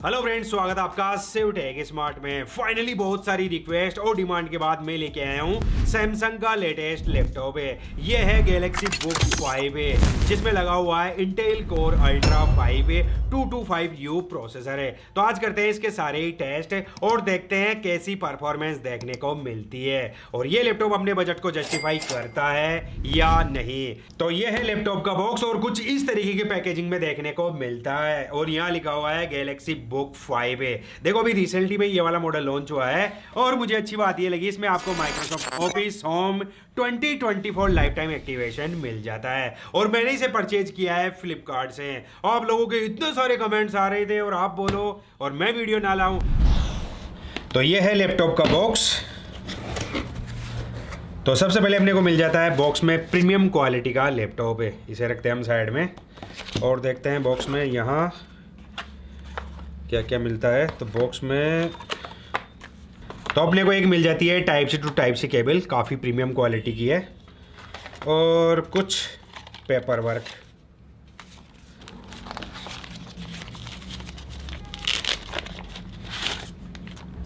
Hello friends, स्वागत है आपका सिवटेक स्मार्ट में। फाइनली बहुत सारी रिक्वेस्ट और डिमांड के बाद मैं लेके आया हूँ सैमसंग का लेटेस्ट लैपटॉप है। ये है गैलेक्सी बुक 5 है, जिसमें लगा हुआ है Intel core ultra 5 225U processor है। तो आज करते हैं इसके सारे ही टेस्ट और देखते हैं कैसी परफॉर्मेंस देखने को मिलती है और ये लैपटॉप अपने बजट को जस्टिफाई करता है या नहीं। तो ये है लैपटॉप का बॉक्स और कुछ इस तरीके की पैकेजिंग में देखने को मिलता है और यहाँ लिखा हुआ है गैलेक्सी बुक 5 है। देखो अभी रिसेंटली में ये वाला मॉडल लॉन्च हुआ है और मुझे अच्छी बात ये लगी, इसमें आपको Microsoft office home 2024 life time activation मिल जाता है और मैंने इसे परचेज किया है फ्लिपकार्ट से। आप लोगों के इतने सारे कमेंट्स आ रहे थे और आप बोलो और मैं वीडियो ना लाऊं। तो ये है लैपटॉप का बॉक्स। तो सबसे पहले अपने को मिल जाता है बॉक्स में प्रीमियम क्वालिटी का लैपटॉप है। इसे रखते हैं हम साइड में और देखते हैं बॉक्स में यहाँ क्या क्या मिलता है। तो बॉक्स में तो अपने को एक मिल जाती है type C to type C cable, काफ़ी प्रीमियम क्वालिटी की है और कुछ पेपर वर्क।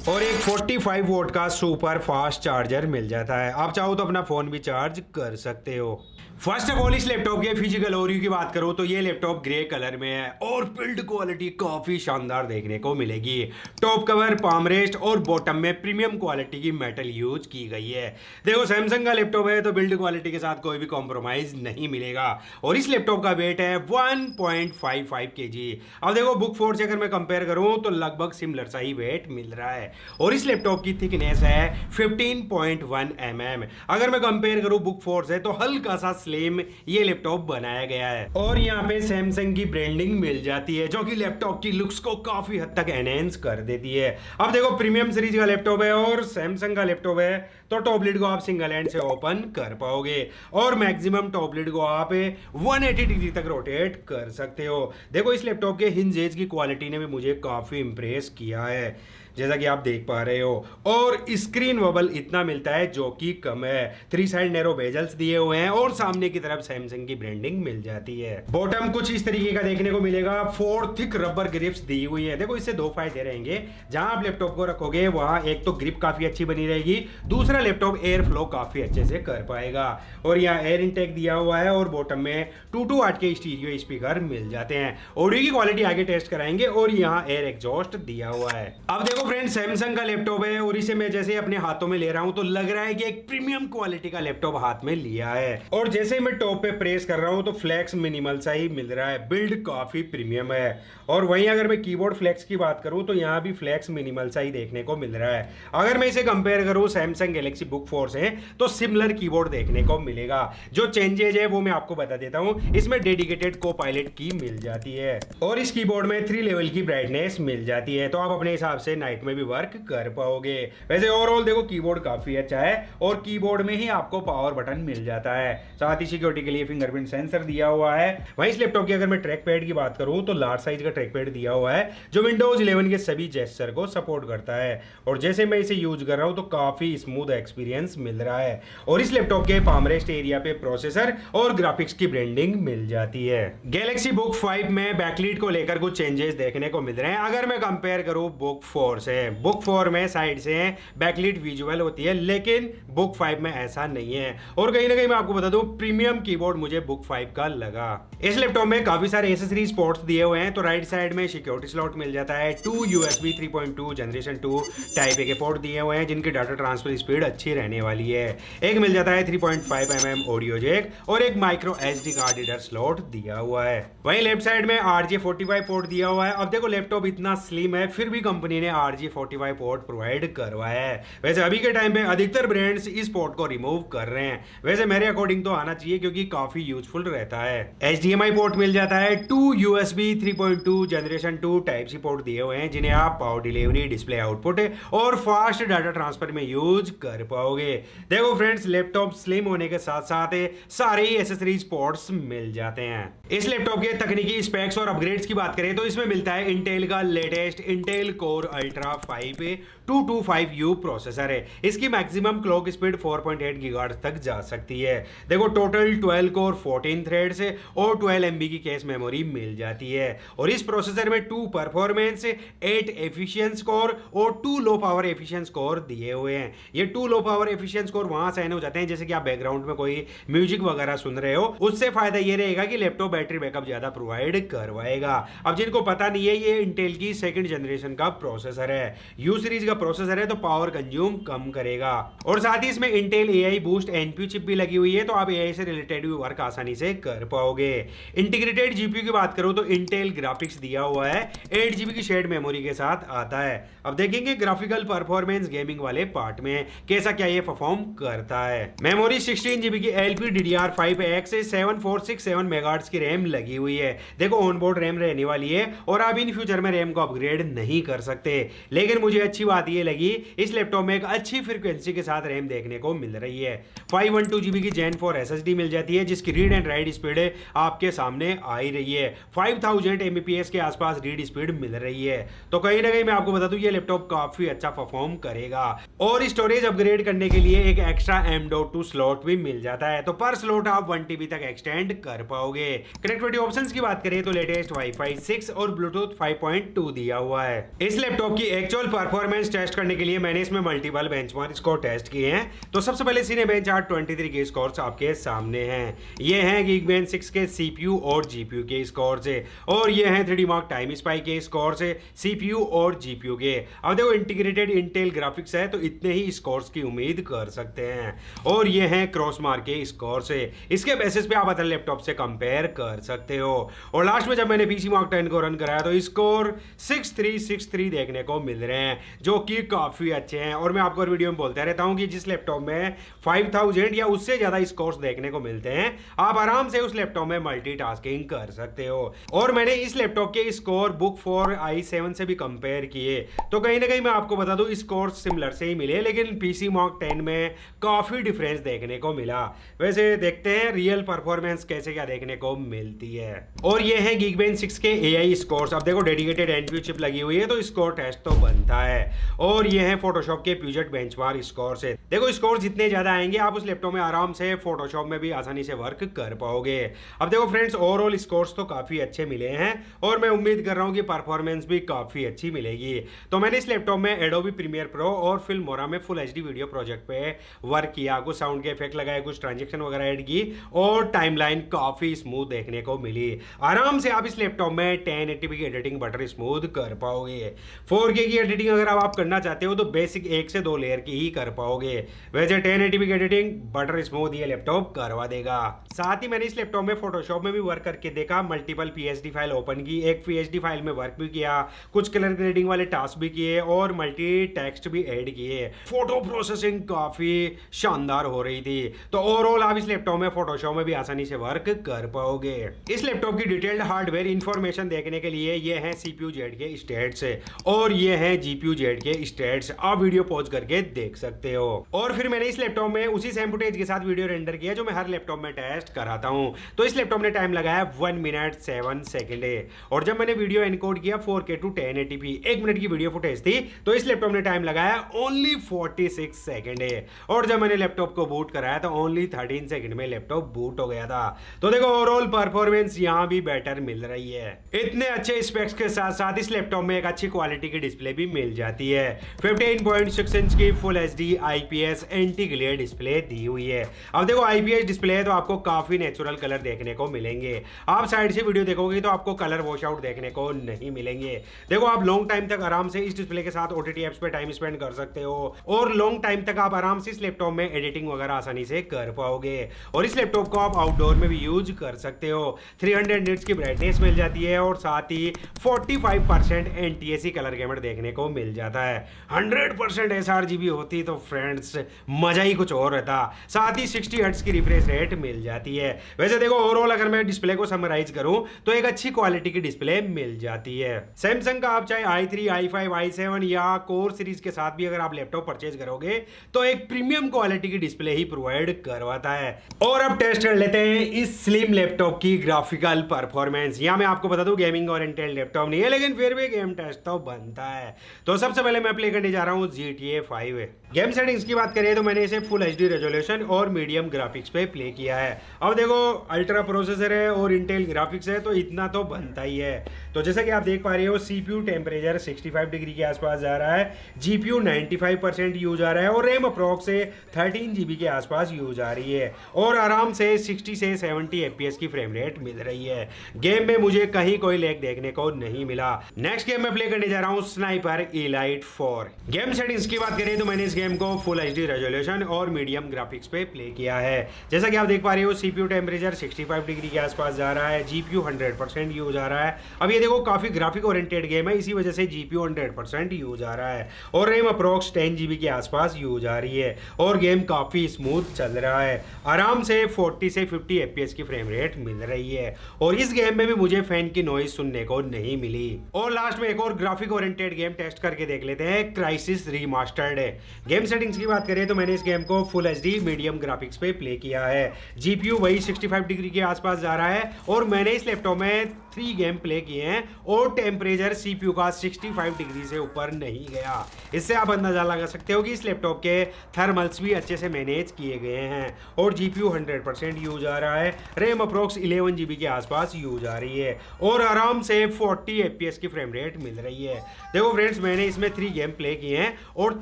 और एक 45 वोल्ट का सुपर फास्ट चार्जर मिल जाता है। आप चाहो तो अपना फ़ोन भी चार्ज कर सकते हो। फर्स्ट ऑफ ऑल इस लैपटॉप के फिजिकल ओवरव्यू की बात करूं तो ये लैपटॉप ग्रे कलर में है और बिल्ड क्वालिटी काफी शानदार देखने को मिलेगी। टॉप कवर, पाम रेस्ट और बॉटम में प्रीमियम क्वालिटी की मेटल यूज की गई है। देखो सैमसंग का लैपटॉप है तो बिल्ड क्वालिटी के साथ कोई भी कॉम्प्रोमाइज नहीं मिलेगा और इस लैपटॉप का वेट है 1.55 kg। अब देखो बुक 4 से अगर मैं कंपेयर करूं तो लगभग सिमिलर सा ही वेट मिल रहा है और इस लैपटॉप की थिकनेस है 15.1 mm। अगर मैं कंपेयर करूं बुक 4 से तो हल्का सा स्लिम ये लैपटॉप बनाया गया है और यहाँ पे सैमसंग की ब्रांडिंग मिल जाती है जो कि लैपटॉप की लुक्स को काफी हद तक एनहेंस कर देती है। अब देखो प्रीमियम सीरीज का लैपटॉप है और सैमसंग का लैपटॉप है तो टॉप लिड को आप सिंगल हैंड से ओपन कर पाओगे और मैक्सिमम टॉप लिड को आप 180 डिग्री तक रोटेट कर सकते हो। देखो इस लैपटॉप के हिंजेज की क्वालिटी ने भी मुझे काफी इंप्रेस किया है जैसा कि आप देख पा रहे हो और स्क्रीन वबल इतना मिलता है जो कि कम है। 3 साइड नैरो बेजल्स दिए हुए हैं और सामने की तरफ सैमसंग की ब्रांडिंग मिल जाती है। बॉटम कुछ इस तरीके का देखने को मिलेगा। 4 थिक रबर ग्रिप्स दी हुई है। देखो इससे दो फायदे रहेंगे, जहां आप लैपटॉप को रखोगे वहां एक तो ग्रिप काफी अच्छी बनी रहेगी, दूसरा लैपटॉप एयर फ्लो काफी अच्छे से कर पाएगा और यहाँ एयर इनटेक दिया हुआ है और बॉटम में 228 के स्टीरियो स्पीकर मिल जाते हैं। ऑडियो की क्वालिटी आगे टेस्ट कराएंगे और यहाँ एयर एग्जॉस्ट दिया हुआ है। अब देखो फ्रेंड सैमसंग का लैपटॉप है और इसे मैं जैसे अपने हाथों में ले रहा हूं तो लग रहा है कि एक प्रीमियम क्वालिटी का लैपटॉप हाथ में लिया है और जैसे मैं टॉप पे प्रेस कर रहा हूं तो फ्लैक्स मिनिमल सा ही मिल रहा है। बिल्ड काफी प्रीमियम है और वहीं अगर मैं कीबोर्ड फ्लैक्स की बात करूं तो यहां भी फ्लैक्स मिनिमल सा ही देखने को मिल रहा है। अगर मैं इसे कंपेयर करूं सैमसंग गैलेक्सी बुक 4 से तो सिमिलर कीबोर्ड देखने को मिलेगा। जो चेंजेज है वो मैं आपको बता देता हूं। इसमें डेडिकेटेड को पायलट की मिल जाती है और इस कीबोर्ड में 3 लेवल की ब्राइटनेस मिल जाती है तो आप अपने हिसाब से नाइट में भी वर्क कर पाओगे। वैसे ओवरऑल देखो कीबोर्ड काफी अच्छा है और कीबोर्ड में ही आपको पावर बटन मिल जाता है, साथ ही सिक्योरिटी के लिए फिंगरप्रिंट सेंसर दिया हुआ है। वहीं इस लैपटॉप की अगर मैं ट्रैक पैड की बात करूं तो लार्ज साइज का ट्रैक पैड दिया हुआ है जो विंडोज 11 के सभी जेस्चर को सपोर्ट करता है और जैसे मैं इसे यूज कर रहा हूं तो काफी स्मूथ एक्सपीरियंस मिल रहा है और इस लैपटॉप के पाम रेस्ट एरिया पे प्रोसेसर और ग्राफिक्स की ब्रांडिंग मिल जाती है। गैलेक्सी बुक 5 में बैकलाइट को लेकर कुछ चेंजेस देखने को मिल रहे हैं अगर मैं कंपेयर करूं बुक 4 से। बुक 4 में साइड से बैकलाइट विजुअल होती है लेकिन बुक 5 में ऐसा नहीं है और कहीं ना कहीं मैं आपको बता दूं प्रीमियम कीबोर्ड मुझे बुक 5 का लगा। इस लैपटॉप में काफी सारे एसेसरीज पोर्ट्स दिए हुए हैं तो राइट साइड में सिक्योरिटी स्लॉट मिल जाता है। 2 USB 3.2 जनरेशन 2 टाइप ए के पोर्ट दिए हुए हैं जिनकी डाटा ट्रांसफर स्पीड अच्छी रहने वाली है। एक मिल जाता है 3.5 mm ऑडियो जैक और एक micro SD card reader slot दिया हुआ है। वहीं लेफ्ट साइड में RJ45 पोर्ट दिया हुआ है। अब देखो लैपटॉप इतना स्लिम है फिर भी कंपनी ने RJ45 पोर्ट प्रोवाइड करवाया है। वैसे अभी के टाइम पे अधिकतर ब्रांड्स इस पोर्ट को रिमूव कर रहे हैं। वैसे मेरे अकॉर्डिंग तो आना चाहिए क्योंकि काफी यूजफुल रहता है। HDMI पोर्ट मिल जाता है। 2 USB 3.2 generation 2 type C port दिए हुए हैं जिन्हें आप पावर डिलीवरी, डिस्प्ले आउटपुट और फास्ट डाटा ट्रांसफर में यूज कर पाओगे। देखो फ्रेंड्स लैपटॉप स्लिम होने के साथ साथ सारे ही एसेसरीज पोर्ट्स मिल जाते हैं। इस लैपटॉप के तकनीकी स्पेक्स और अपग्रेड्स की बात करें तो इसमें मिलता है इंटेल का latest Intel core ultra ultra 5225U processor है। इसकी मैक्सिमम क्लॉक स्पीड 4.8 गीगाहर्ट्ज तक जा सकती है। देखो टोटल 12 कोर 14 थ्रेड्स और 12 MB की कैश मेमोरी मिल जाती है। और इस प्रोसेसर में 2 परफॉर्मेंस, 8 एफिशिएंस कोर और 2 लो पावर एफिशिएंस कोर दिए हुए हैं। ये 2 लो पावर एफिशिएंस कोर वहां साइन हो जाते हैं जैसे कि आप बैकग्राउंड में कोई म्यूजिक वगैरह सुन रहे हो, उससे फायदा ये रहेगा कि लैपटॉप बैटरी बैकअप ज्यादा प्रोवाइड करवाएगा। अब जिनको पता नहीं है, ये इंटेल की सेकंड जनरेशन का प्रोसेसर है, यू सीरीज का प्रोसेसर है, तो पावर कंज्यूम कम करेगा। और साथ ही इसमें Intel AI boost NPU chip भी लगी हुई है, तो आप AI से रिलेटेड भी वर्क आसानी से कर पाओगे। इंटीग्रेटेड जीपीयू की बात करो तो इंटेल ग्राफिक्स दिया हुआ है, 8 GB की शेयर्ड मेमोरी के साथ आता है। अब देखेंगे ग्राफिकल परफॉर्मेंस गेमिंग वाले पार्ट में कैसा क्या ये परफॉर्म करता है। मेमोरी 16 GB की LPDDR5X 7467 मेगाहर्ट्ज की रैम लगी हुई है। देखो ऑनबोर्ड रैम रहने वाली है और आप इन फ्यूचर में रैम को अपग्रेड नहीं कर सकते, लेकिन मुझे अच्छी बात ये लगी इस लैपटॉप में एक अच्छी फ्रीक्वेंसी के साथ रैम देखने को मिल रही है। 512 GB की Gen 4 SSD मिल जाती है जिसकी रीड एंड राइट स्पीड आपके सामने आ ही रही है। 5000 Mbps के आसपास रीड स्पीड मिल रही है, तो कहीं ना कहीं मैं आपको बता दूं ये लैपटॉप काफी अच्छा परफॉर्म करेगा। और स्टोरेज अपग्रेड करने के लिए एक एक्स्ट्रा M.2 स्लॉट भी मिल जाता है, तो पर स्लॉट आप 1 TB तक एक्सटेंड कर पाओगे। कनेक्टिविटी ऑप्शंस की बात करें तो लेटेस्ट वाईफाई 6 और ब्लूटूथ 5.2 दिया हुआ है। इस लैपटॉप की एक्चुअल परफॉर्मेंस टेस्ट करने के लिए मैंने इसमें मल्टीपल बेंचमार्क स्कोर टेस्ट किए हैं। तो सबसे पहले Cinebench R23 के स्कोर्स आपके सामने हैं। ये हैं Geekbench 6 के CPU और GPU के स्कोर्स, और ये हैं 3D Mark Time Spy के स्कोर्स CPU और GPU के। अब देखो इंटीग्रेटेड इंटेल ग्राफिक्स है तो इतने ही स्कोर्स की उम्मीद कर सकते हैं। और ये हैं क्रॉसमार्क के स्कोर्स, इसके बेसिस पे आप अदर लैपटॉप से कंपेयर कर सकते हो। और लास्ट में जब मैंने PC Mark 10 को रन कराया तो स्कोर 6363 देखने को मिल रहे हैं, जो कि काफी अच्छे हैं। और मैं आपको वीडियो में बोलता रहता हूं कि जिस लैपटॉप में 5000 या उससे ज्यादा स्कोर्स देखने को मिलते हैं आप आराम से उस लैपटॉप में मल्टीटास्किंग कर सकते हो। और मैंने इस लैपटॉप के स्कोर बुक 4 i7 से भी कंपेयर किए, तो कहीं ना कहीं मैं आपको बता दूं स्कोर सिमिलर से ही मिले, लेकिन PC Mark 10 में काफी डिफरेंस देखने को मिला। वैसे देखते हैं रियल परफॉर्मेंस कैसे क्या देखने को मिलती है। और ये है Geekbench 6 के AI स्कोर्स। अब देखो डेडिकेटेड NPU चिप लगी हुई है तो स्कोर टेस्ट तो बनता है। और ये है फोटोशॉप के Puget बेंचमार्क स्कोर से। देखो स्कोर जितने ज्यादा आएंगे आप उस लैपटॉप में आराम से फोटोशॉप में भी आसानी से वर्क कर पाओगे। अब देखो फ्रेंड्स ओवरऑल स्कोर्स तो काफी अच्छे मिले हैं और मैं उम्मीद कर रहा हूं कि परफॉर्मेंस भी काफी अच्छी मिलेगी। तो मैंने इस लैपटॉप में Adobe Premiere Pro और Filmora में फुल HD वीडियो प्रोजेक्ट पे वर्क किया, कुछ साउंड के इफेक्ट लगाए, कुछ ट्रांजेक्शन वगैरह ऐड की और टाइमलाइन काफी स्मूथ देखने को मिली। आराम से आप इस लैपटॉप में 1080p की एडिटिंग बटर स्मूथ कर पाओगे। 4K की एडिटिंग अगर आप करना चाहते हो तो बेसिक 1 से 2 लेयर की ही कर पाओगे। वैसे 1080p की एडिटिंग बटर स्मूथ ये लैपटॉप करवा देगा। साथ ही मैंने इस लैपटॉप में फोटोशॉप में भी वर्क करके देखा, मल्टीपल PSD फाइल ओपन की, एक PSD फाइल में वर्क भी किया, कुछ कलर ग्रेडिंग वाले टास्क भी किए और मल्टी टेक्स्ट भी ऐड किए। फोटो प्रोसेसिंग काफी शानदार हो रही थी। तो ओवरऑल आप इस लैपटॉप में फोटोशॉप में भी आसानी से वर्क कर पाओगे। इस लैपटॉप की डिटेल्ड हार्डवेयर इंफॉर्मेशन देखने के लिए ये हैं CPU Z के स्टेट्स और ये हैं GPU Z के स्टेट्स। आप वीडियो पॉज करके देख सकते हो। और फिर मैंने इस लैपटॉप में उसी सेम फुटेज के साथ वीडियो रेंडर किया जो मैं हर लैपटॉप में टेस्ट कराता हूं। तो इस लैपटॉप ने टाइम लगाया 1 मिनट 7 सेकंड और जब मैंने वीडियो एनकोड किया 4K टू 1080p 1 मिनट की वीडियो फुटेज थी, तो इस लैपटॉप ने टाइम लगाया ओनली 46 सेकंड और जब मैंने लैपटॉप को बूट कराया तो ओनली 13 सेकंड में लैपटॉप बूट हो गया था। तो देखो ओवरऑल परफॉर्मेंस यहां भी बेटर मिल रही है। इतने अच्छे स्पेक्स के साथ साथ इस लैपटॉप में एक अच्छी क्वालिटी की डिस्प्ले भी मिल जाती है। 15.6 इंच की full HD IPS anti glare display दी हुई है। अब देखो IPS डिस्प्ले है तो आपको काफी नेचुरल कलर देखने को मिलेंगे। आप साइड से वीडियो देखोगे तो आपको कलर वॉश आउट देखने को नहीं मिलेंगे। देखो आप लॉन्ग टाइम तक आराम से इस डिस्प्ले के साथ OTT एप्स पे टाइम स्पेंड कर सकते हो और लॉन्ग टाइम तक आप आराम से इस लैपटॉप में एडिटिंग वगैरह आसानी से कर पाओगे। और इस लैपटॉप को आप आउटडोर में भी यूज कर सकते हो। 300 निट्स की ब्राइटनेस मिल जाती है और साथ ही 45% NTSC कलर गैमर देखने को मिल जाता है। 100% sRGB होती तो फ्रेंड्स मजा ही कुछ और रहता। साथ ही 60 हर्ट्ज की रिफ्रेश रेट मिल जाती है। वैसे देखो ओवरऑल अगर मैं डिस्प्ले को समराइज करूं तो एक अच्छी क्वालिटी की डिस्प्ले मिल जाती है। सैमसंग का आप चाहे i3, i5, i7 या कोर सीरीज के साथ भी अगर आप लैपटॉप परचेज करोगे तो एक प्रीमियम क्वालिटी की डिस्प्ले ही प्रोवाइड करवाता है। और अब टेस्ट कर लेते हैं इस स्लिम लैपटॉप की ग्राफिकल परफॉर्मेंस। यहां मैं आपको बता दूं गेमिंग ओरिएंटेड लैपटॉप नहीं है, लेकिन फिर भी गेम टेस्ट तो बनता रहा है। तो सबसे पहले मैं प्ले करने जा रहा हूँ GTA 5। गेम सेटिंग्स की बात करें तो मैंने इसे फुल HD रेजोल्यूशन और मीडियम ग्राफिक्स पे प्ले किया है। अब देखो अल्ट्रा प्रोसेसर है और इंटेल ग्राफिक्स है तो इतना तो बनता ही है। तो जैसा कि आप देख पा रहे हो CPU टेम्परेचर 65 डिग्री के आसपास जा रहा है, GPU 95% यूज आ रहा है और रैम अप्रॉक्स से 13 GB के आसपास यूज आ रही है और आराम से 60 से 70 FPS की फ्रेम रेट मिल रही है। गेम में मुझे कहीं कोई लैग देखने को नहीं मिला। नेक्स्ट गेम में प्ले करने जा रहा हूँ स्नाइपर इलाइट 4। गेम सेटिंग्स की बात करें तो मैंने इस गेम को फुल HD रेजोल्यूशन और मीडियम ग्राफिक्स पे प्ले किया है। जैसा कि आप देख पा रहे हो CPU टेम्परेचर 65 डिग्री के आसपास जा रहा है, GPU 100% यूज आ रहा है। अब ये देखो काफी ग्राफिक ओरिएंटेड गेम है, इसी वजह से GPU 100% यूज आ रहा है और रैम अप्रॉक्स 10 GB के आसपास यूज आ रही है और गेम काफी स्मूथ चल रहा है। आराम से 40 से 50 FPS की फ्रेम रेट मिल रही है और इस गेम में भी मुझे फैन की नॉइज सुनने को नहीं मिली। और लास्ट में एक और ग्राफिक ओरिएंटेड गेम टेस्ट करके देख लेते हैं, क्राइसिस रीमास्टर्ड। गेम सेटिंग्स की बात करें तो मैंने इस गेम को फुल HD मीडियम ग्राफिक्स पे प्ले किया है। GPU वही 65 डिग्री के आसपास जा रहा है और मैंने इस लैपटॉप में 3 गेम प्ले किए हैं और टेम्परेचर CPU का 65 डिग्री से ऊपर नहीं गया। इससे आप अंदाजा लगा सकते हो कि इस लैपटॉप के थर्मल्स भी अच्छे से मैनेज किए गए हैं और GPU 100% यूज आ रहा है, रैम अप्रोक्स 11 GB के आसपास यूज आ रही है और आराम से 40 FPS की फ्रेम रेट मिल रही है। देखो फ्रेंड्स, मैंने इसमें 3 गेम प्ले किए हैं और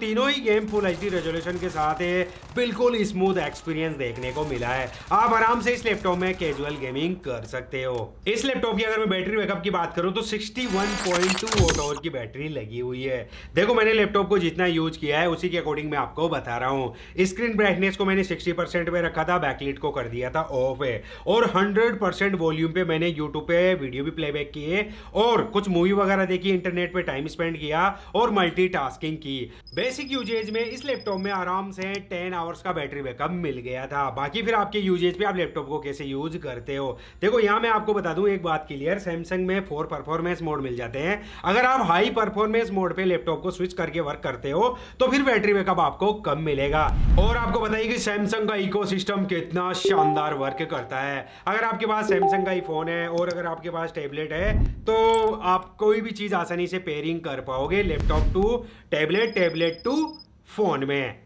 तीनों ही गेम फुल HD रेजोल्यूशन के साथ बिल्कुल स्मूथ एक्सपीरियंस देखने को मिला है। आप आराम से इस लैपटॉप में कैजुअल गेमिंग कर सकते हो। इस लैपटॉप की अगर मैं बैटरी बैकअप की बात करूं तो 61.2 वॉट आवर की बैटरी लगी हुई है। देखो मैंने लैपटॉप को जितना यूज किया है उसी के अकॉर्डिंग मैं आपको बता रहा हूं। स्क्रीन ब्राइटनेस को मैंने 60% पे रखा था, बैकलाइट को कर दिया था ऑफ है और 100% वॉल्यूम पे मैंने यूट्यूब पे वीडियो भी प्लेबैक किए और कुछ मूवी वगैरह देखी, इंटरनेट पे टाइम स्पेंड किया और मल्टीटास्किंग की। बेसिक यूजेज में इस लैपटॉप में आराम से 10 आवर्स का बैटरी बैकअप मिल गया था। बाकी फिर आपके यूजेज पे आप लैपटॉप को कैसे यूज करते हो। देखो यहाँ मैं आपको बता दूं एक बात क्लियर, सैमसंग में 4 परफॉर्मेंस मोड मिल जाते हैं। अगर आप हाई परफॉर्मेंस मोड पे लैपटॉप को स्विच करके वर्क करते हो तो फिर बैटरी बैकअप आपको कम मिलेगा। और आपको बताइए कि सैमसंग का इकोसिस्टम कितना शानदार वर्क करता है। अगर आपके पास सैमसंग का ही फोन है और अगर आपके पास टैबलेट है तो आप कोई भी चीज आसानी से पेयरिंग कर पाओगे, laptop to tablet, tablet to phone में।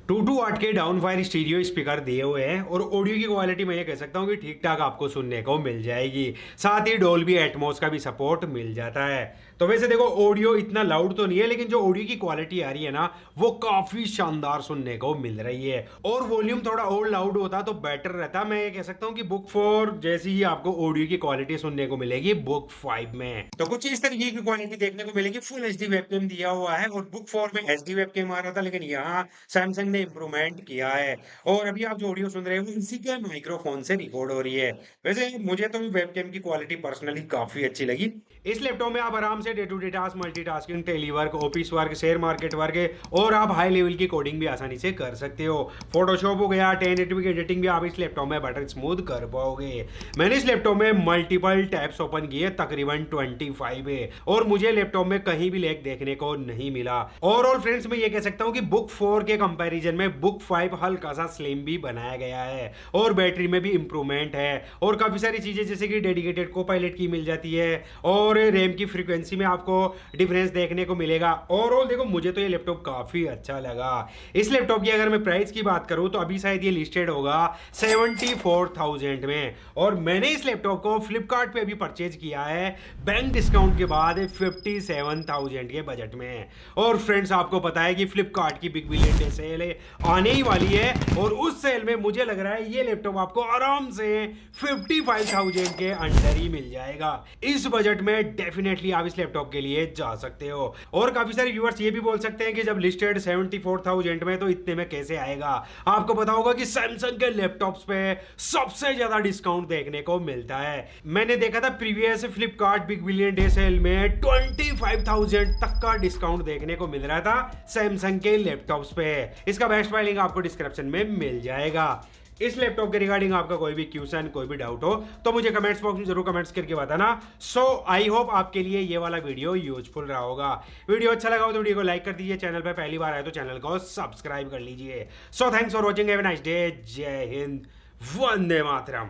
2 वाट के डाउन फायर स्टीरियो स्पीकर दिए हुए हैं और ऑडियो की क्वालिटी मैं ये कह सकता हूँ कि ठीक ठाक आपको सुनने को मिल जाएगी। साथ ही डोल्बी एटमॉस का भी सपोर्ट मिल जाता है। तो वैसे देखो ऑडियो इतना लाउड तो नहीं है, लेकिन जो ऑडियो की क्वालिटी आ रही है ना वो काफी शानदार सुनने को मिल रही है और वॉल्यूम थोड़ा और लाउड होता तो बेटर रहता। मैं ये कह सकता हूँ कि बुक 4 जैसी ही आपको ऑडियो की क्वालिटी सुनने को मिलेगी बुक 5 में। तो कुछ इस तरीके की क्वालिटी देखने को मिलेगी। फुल HD वेबकैम दिया हुआ है और बुक 4 में HD वेबकैम आ रहा था, लेकिन यहाँ सैमसंग ने इंप्रूवमेंट किया है और अभी आप जो ऑडियो सुन रहे हो इसी के माइक्रोफोन से रिकॉर्ड हो रही है। वैसे मुझे तो वेबकैम की क्वालिटी पर्सनली काफी अच्छी लगी। इस लैपटॉप में आप आराम से day to day task, multitasking, telework, office work, share market work और आप हाई लेवल की कोडिंग भी आसानी से कर सकते हो। फोटोशॉप हो गया, 1080p की एडिटिंग भी आप इस लैपटॉप में बटन स्मूथ कर पाओगे। मैंने इस लैपटॉप में मल्टीपल टैब्स ओपन किए, तकरीबन 25 है और मुझे लैपटॉप में कहीं भी लैग देखने को नहीं मिला। ओवरऑल फ्रेंड्स मैं ये कह सकता हूँ कि बुक 4 के कंपैरिजन में बुक 5 हल्का सा स्लिम भी बनाया गया है और बैटरी में भी इंप्रूवमेंट है और काफी सारी चीजें जैसे कि डेडिकेटेड को पायलट की मिल जाती है और रैम की फ्रीक्वेंसी में आपको डिफरेंस देखने को मिलेगा। ओवरऑल देखो मुझे तो ये लैपटॉप काफी अच्छा लगा। इस लैपटॉप की अगर मैं प्राइस की बात करूं तो अभी शायद ये लिस्टेड होगा 74,000 में और मैंने इस लैपटॉप को फ्लिपकार्ट पे भी परचेज किया है बैंक डिस्काउंट के बाद 57,000 के बजट में। और फ्रेंड्स आपको पता है कि फ्लिपकार्ट की बिग बिलियन डे सेल आने ही वाली है और उस सेल में मुझे लग रहा है ये लैपटॉप आपको आराम से 55,000 के अंडर ही मिल जाएगा। इस बजट में डेफिनेटली आप इस लैपटॉप के लिए जा सकते हो। और काफी सारे व्यूअर्स ये भी बोल सकते हैं कि जब लिस्टेड 74,000 में तो इतने में कैसे आएगा। आपको पता होगा कि सैमसंग के लैपटॉप्स पे सबसे ज्यादा डिस्काउंट देखने को मिलता है। मैंने देखा था previous Flipkart big billion day sale में 25,000 तक का डिस्काउंट देखने को मिल रहा था सैमसंग के लैपटॉप्स पे। इसका बेस्ट बाय लिंक आपको डिस्क्रिप्शन में मिल जाएगा। इस लैपटॉप के रिगार्डिंग आपका कोई भी क्वेश्चन, कोई भी डाउट हो तो मुझे कमेंट्स बॉक्स में जरूर कमेंट्स करके बताना। सो आई होप आपके लिए ये वाला वीडियो यूजफुल रहा होगा। वीडियो अच्छा लगा हो तो वीडियो को लाइक कर दीजिए, चैनल पर पहली बार आए तो चैनल को सब्सक्राइब कर लीजिए। So thanks for watching, have a nice day. जय हिंद, वंदे मातरम।